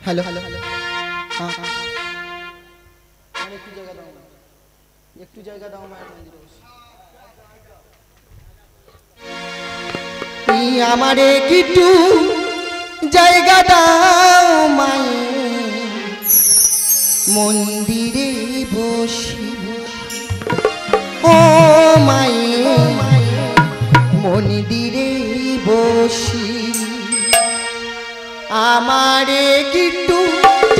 hello hello हाँ একটু জায়গা দাও মায়ের মন্দিরে বসে আমারে একটু জায়গা দাও মায়ের মন্দিরে বসি ও মায়ের মন্দিরে বসি আমারে একটু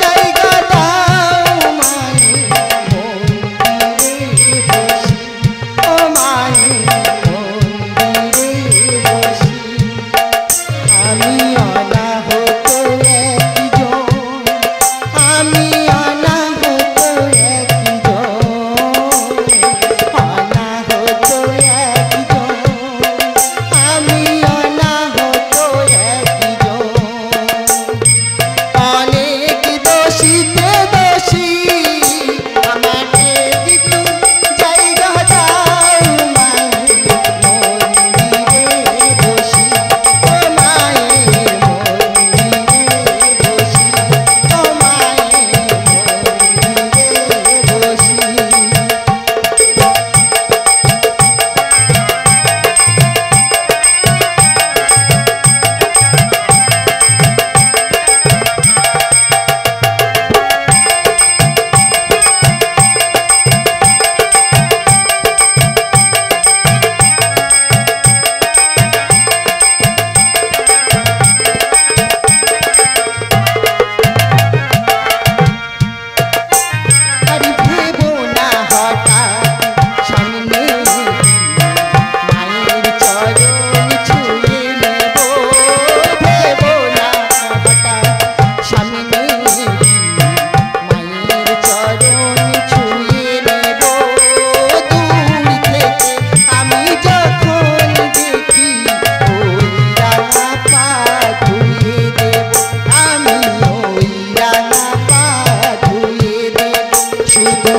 জায়গা দাও মায়ের মন্দিরে বসি ও মায়ের মন্দিরে বসি আমি অনাহত একজন আমি অনাহত একজন অনাহত একজন আমি অনাহত একজন অনেক দোষীতে দোষী আমাকে একটু জায়গা দাও মায়ের মন্দিরে বসি ও মায়ের মন্দিরে বসি ও মায়ের মন্দিরে বসি আরে ভেবো না হঠাৎ সামনে মায়ের চরণ ছুঁয়ে নেব ভেবো না হঠাৎ সামনে মায়ের চরণ ছুঁয়ে নেব দূর থেকে আমি যখন দেখি ওই রাঙা পা ধুয়ে দেব আমি ওই রাঙা পা ধুয়ে দেব শুধু